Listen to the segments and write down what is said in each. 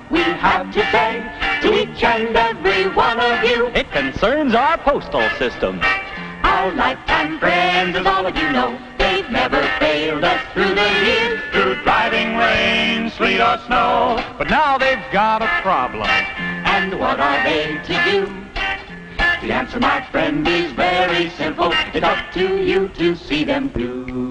what we have to say to each and every one of you. It concerns our postal system. Our lifetime friends, as all of you know, they've never failed us through the years, through driving rain, sleet or snow. But now they've got a problem. And what are they to do? The answer, my friend, is very simple. It's up to you to see them through.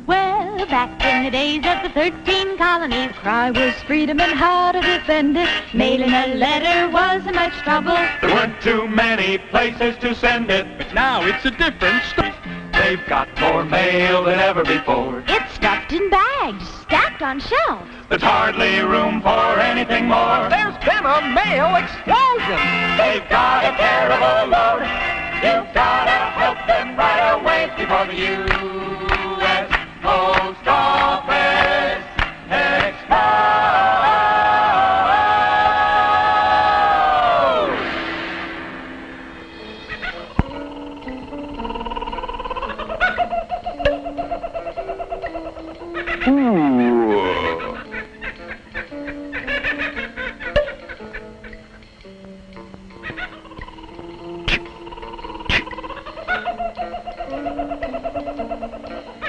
Well, back in the days of the 13 colonies, cry was freedom and how to defend it. Mailing a letter wasn't much trouble. There weren't too many places to send it. But now it's a different story. They've got more mail than ever before. It's stuffed in bags, stacked on shelves. There's hardly room for anything more. There's been a mail explosion. They've got a terrible load. You've got to help them right away before the US Post Office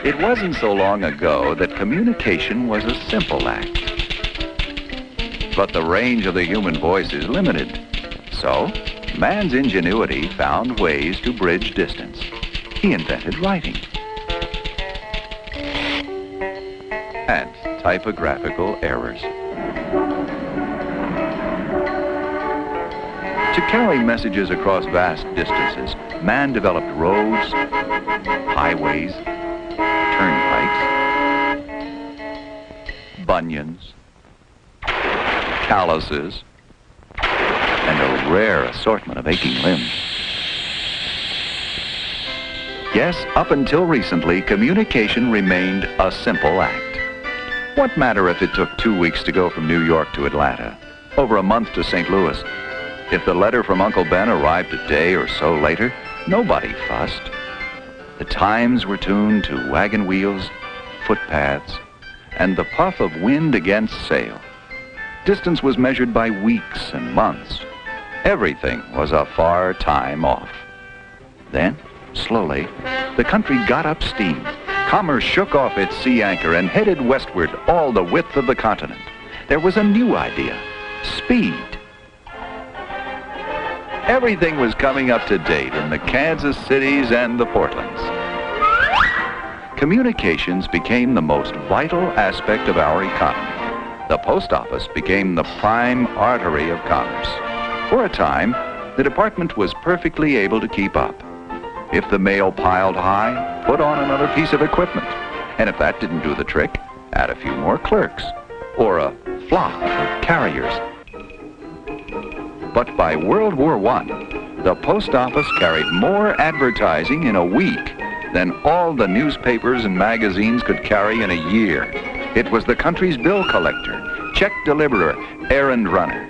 It wasn't so long ago that communication was a simple act. But the range of the human voice is limited. So, man's ingenuity found ways to bridge distance. He invented writing. And typographical errors. To carry messages across vast distances, man developed roads, highways, turnpikes, bunions, calluses, and a rare assortment of aching limbs. Yes, up until recently, communication remained a simple act. What matter if it took 2 weeks to go from New York to Atlanta, over a month to St. Louis? If the letter from Uncle Ben arrived a day or so later, nobody fussed. The times were tuned to wagon wheels, footpaths, and the puff of wind against sail. Distance was measured by weeks and months. Everything was a far time off. Then, slowly, the country got up steam. Commerce shook off its sea anchor and headed westward all the width of the continent. There was a new idea: speed. Everything was coming up to date in the Kansas Cities and the Portlands. Communications became the most vital aspect of our economy. The post office became the prime artery of commerce. For a time, the department was perfectly able to keep up. If the mail piled high, put on another piece of equipment. And if that didn't do the trick, add a few more clerks or a flock of carriers. But by World War I, the post office carried more advertising in a week than all the newspapers and magazines could carry in a year. It was the country's bill collector, check deliverer, errand runner.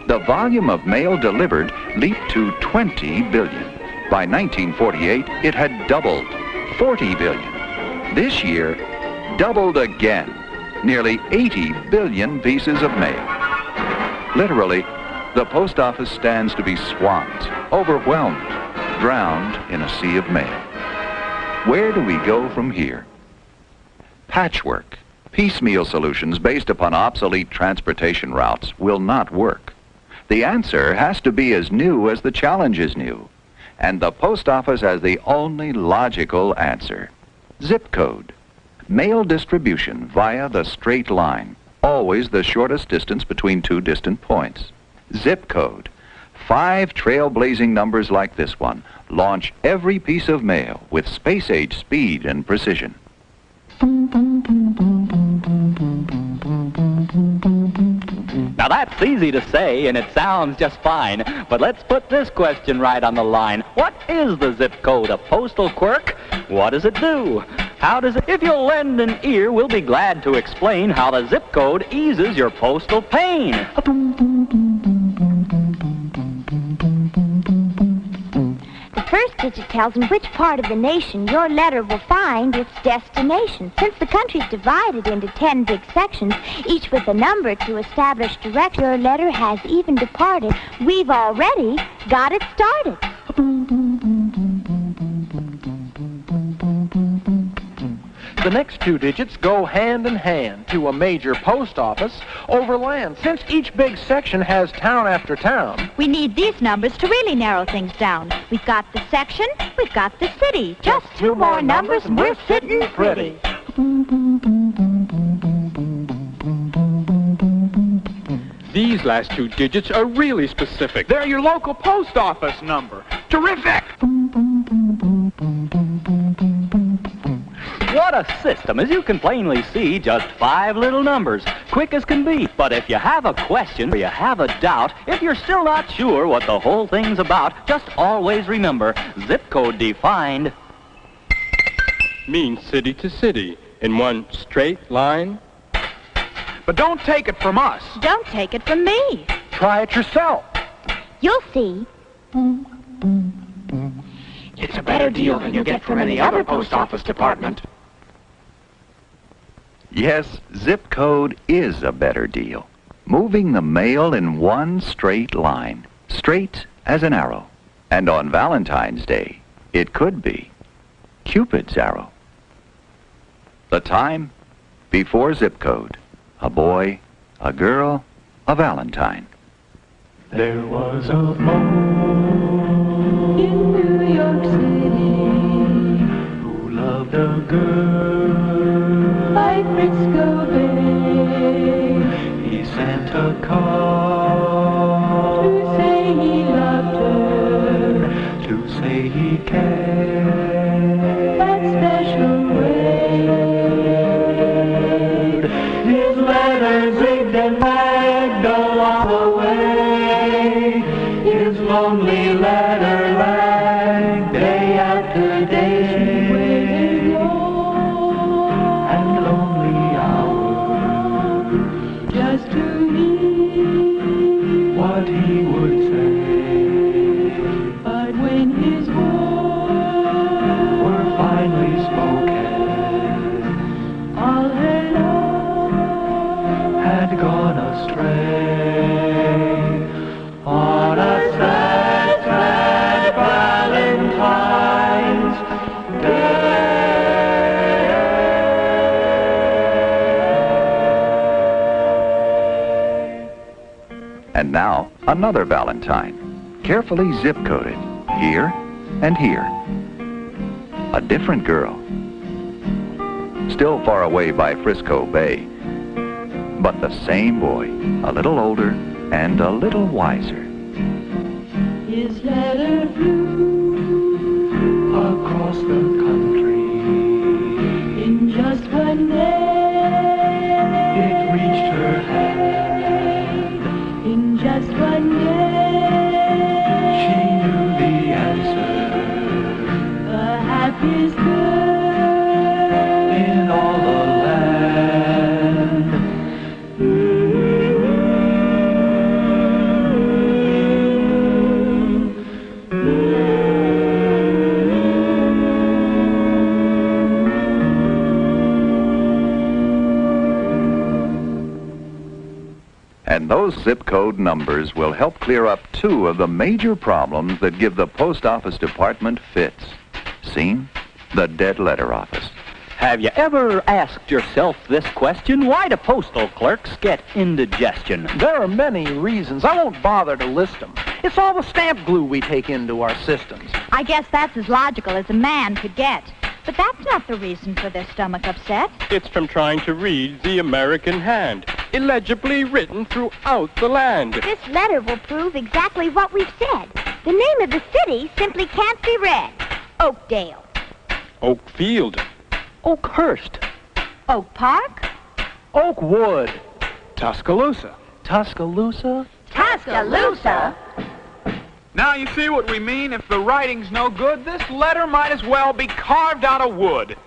The volume of mail delivered leaped to 20 billion. By 1948, it had doubled, 40 billion. This year, doubled again, nearly 80 billion pieces of mail. Literally, the post office stands to be swamped, overwhelmed, drowned in a sea of mail. Where do we go from here? Patchwork, piecemeal solutions based upon obsolete transportation routes will not work. The answer has to be as new as the challenge is new. And the post office has the only logical answer: zip code. Mail distribution via the straight line, always the shortest distance between two distant points. Zip code. 5 trailblazing numbers like this one launch every piece of mail with space-age speed and precision. Now that's easy to say and it sounds just fine, but let's put this question right on the line. What is the zip code? A postal quirk? What does it do? How does it? If you'll lend an ear, we'll be glad to explain how the zip code eases your postal pain. The first digit tells in which part of the nation your letter will find its destination. Since the country's divided into 10 big sections, each with a number to establish direction, your letter has even departed. We've already got it started. The next 2 digits go hand in hand to a major post office over land. Since each big section has town after town, We need these numbers to really narrow things down. We've got the section, we've got the city. Just 2 more numbers and we're sitting pretty. These last 2 digits are really specific. They're your local post office number. Terrific! What a system. As you can plainly see, just 5 little numbers, quick as can be. But if you have a question or you have a doubt, if you're still not sure what the whole thing's about, just always remember, zip code defined Means city to city in one straight line. But don't take it from us. Don't take it from me. try it yourself. You'll see. It's a better deal than you'll get from any other post office department. Yes, zip code is a better deal. Moving the mail in one straight line, straight as an arrow. And on Valentine's Day, it could be Cupid's arrow. The time before zip code. A boy, a girl, a Valentine. There was a boy in New York City who loved a girl by Frisco Bay. He sent a card to say he loved her, to say he cared that special way. His letters zigged and zagged along the way. His lonely letter lagged day after day. She waited long and lonely hours just to hear what he would say. But when his words were finally spoken, all her love had gone astray. On a sad, sad Valentine's Day. And now, another Valentine, carefully zip-coded, here and here. A different girl, still far away by Frisco Bay, but the same boy, a little older and a little wiser. His letter flew across the country in just one day. It reached her hand in just one day. She knew the answer, the happiest girl in all the land. And those zip code numbers will help clear up 2 of the major problems that give the post office department fits. Seen? The dead letter office. Have you ever asked yourself this question? Why do postal clerks get indigestion? There are many reasons. I won't bother to list them. It's all the stamp glue we take into our systems. I guess that's as logical as a man could get. But that's not the reason for their stomach upset. It's from trying to read the American hand, illegibly written throughout the land. This letter will prove exactly what we've said. The name of the city simply can't be read. Oakdale. Oakfield. Oakhurst. Oak Park? Oakwood. Tuscaloosa. Tuscaloosa? Tuscaloosa? Now you see what we mean? If the writing's no good, this letter might as well be carved out of wood.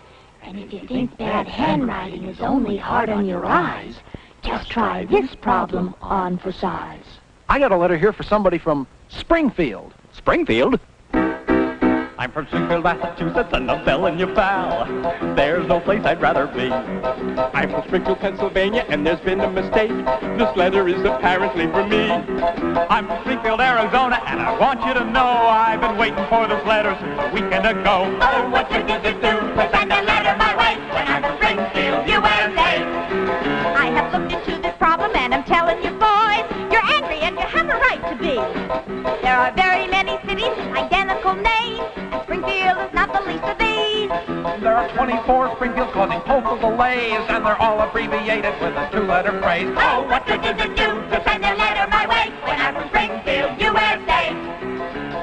And if you think bad handwriting is only hard on your eyes, just try this problem on for size. I got a letter here for somebody from Springfield. Springfield? I'm from Springfield, Massachusetts, and I'm telling you, pal, there's no place I'd rather be. I'm from Springfield, Pennsylvania, and there's been a mistake. This letter is apparently for me. I'm from Springfield, Arizona, and I want you to know I've been waiting for this letter since a weekend ago. Oh, what good does it do to send a letter my way when I'm from Springfield, USA? I have looked into this problem, and I'm telling you, boys, you're angry and you have a right to be. There are very many cities with identical names, and Springfield is not the least of these. There are 24 Springfields causing postal delays, and they're all abbreviated with a two-letter phrase. Oh, what good does it do to send a letter my way when I'm from Springfield, USA?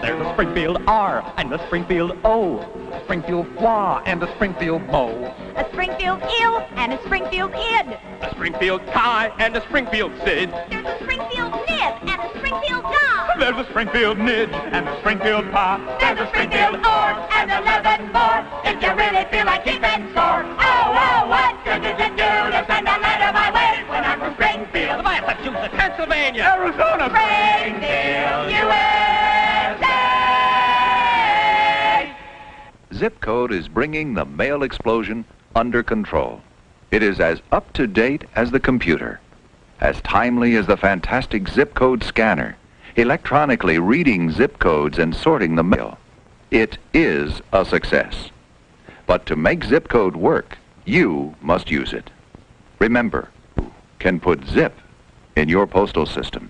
There's a Springfield R and a Springfield O. A Springfield flaw and a Springfield mo. A Springfield ill and a Springfield id. A Springfield Kai and a Springfield Sid. There's a Springfield nib and a Springfield dog. There's a Springfield Nidge and a Springfield Pop. There's a Springfield or and 11 more if you really feel like keeping score. Oh, what good does it do to send a letter my way when I'm from Springfield, Massachusetts, Pennsylvania, Arizona, Springfield, USA? Zip code is bringing the mail explosion under control. It is as up-to-date as the computer, as timely as the fantastic zip code scanner, electronically reading zip codes and sorting the mail. It is a success. But to make zip code work, you must use it. Remember, you can put zip in your postal system.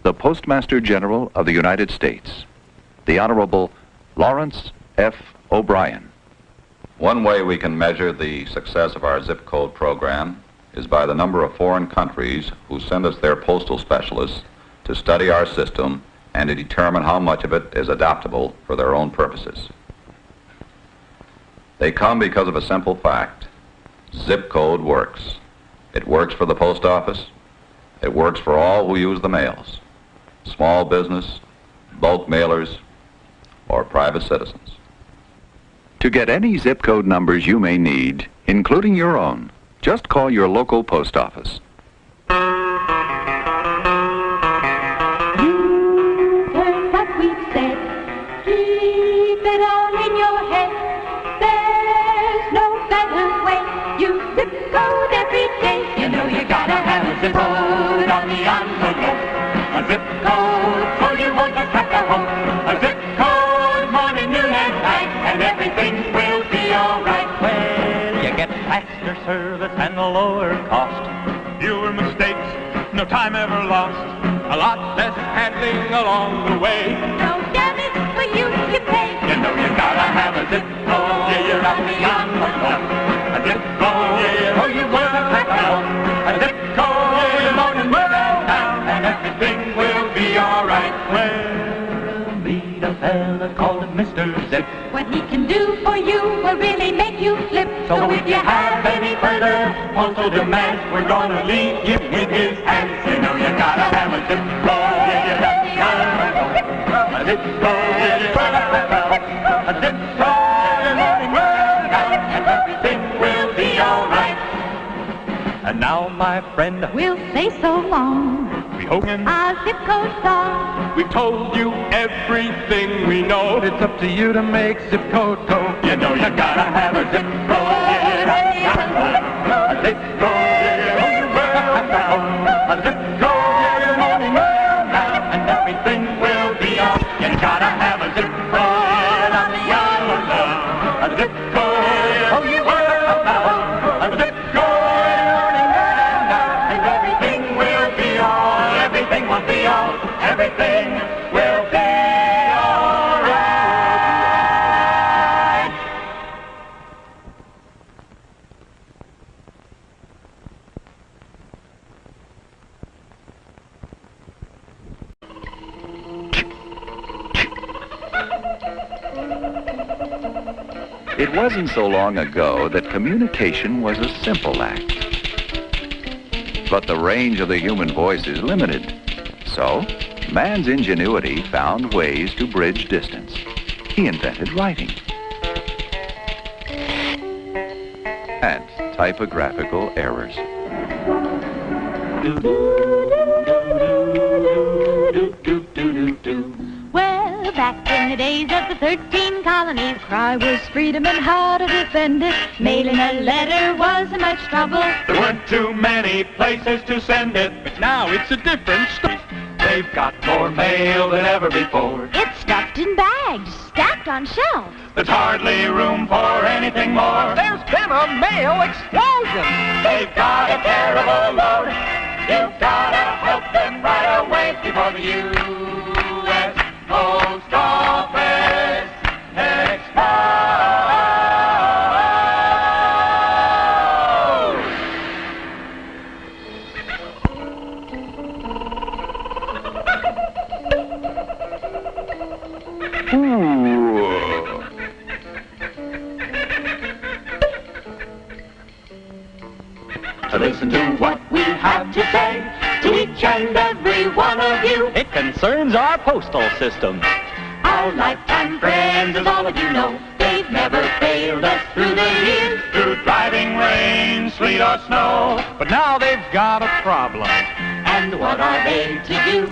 The Postmaster General of the United States, the Honorable Lawrence F. O'Brien. One way we can measure the success of our zip code program is by the number of foreign countries who send us their postal specialists to study our system and to determine how much of it is adaptable for their own purposes. They come because of a simple fact. Zip code works. It works for the post office. It works for all who use the mails. Small business, bulk mailers, or private citizens. To get any zip code numbers you may need, including your own, just call your local post office. You heard what we said. Keep it all in your head. There's no better way. You zip code every day. You know you gotta have a zip code on the envelope. A zip code so you won't just have to hope. A zip code morning, noon, and night, and everything will be alright. Well, you get faster service and a lower cost. Fewer mistakes, no time ever lost. a lot less handling along the way. No damage for you to pay. You know you gotta have a zip code. Yeah, you're on the envelope. A zip code. Yeah, oh, you will have to know. A zip code. Yeah, morning will down, and everything will be alright. Well, meet a fella called Mr. Zip. What he can do for you will really make you flip. So if you have any further postal demands, we're gonna leave you in his hands. You know you gotta have a zip code. Yeah, you gotta have a zip code. Yeah, you gotta have a zip code. And morning will down, and everything will be alright. And now, my friend, We'll say so long. We hope Our zip code song. We've told you everything we know. It's up to you to make zip code go. You know you gotta have a zip code. Yeah, you gotta have a zip code. Yeah, oh, you will now. A zip code. Yeah, morning will now, and everything will be all. You gotta have a zip code on the envelope. A zip code. Oh, you will now. A zip code. Morning will now, and everything will be all. Everything will be all. Everything will be all right. It wasn't so long ago that communication was a simple act. But the range of the human voice is limited. So, man's ingenuity found ways to bridge distance. He invented writing and typographical errors. Well, back in the days of the 13 colonies, the cry was freedom and how to defend it. Mailing a letter wasn't much trouble. There weren't too many places to send it. But now it's a different story. They've got more mail than ever before. It's stuffed in bags, stacked on shelves. There's hardly room for anything more. There's been a mail explosion. They've got a terrible load. You've got to help them right away before the US Post Office explodes. To listen to what we have to say to each and every one of you. It concerns our postal system. Our lifetime friends, as all of you know, they've never failed us through the years, through driving rain, sleet or snow. But now they've got a problem. And what are they to do?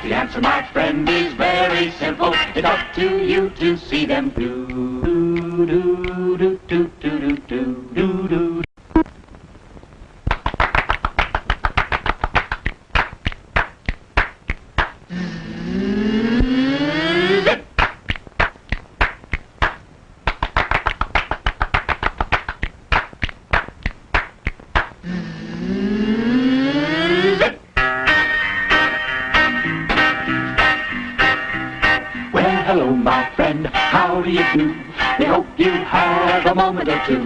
The answer, my friend, is very simple. It's up to you to see them through. Do, do, do, do, do, do, do, do. Hello, my friend, how do you do? We hope you have a moment or two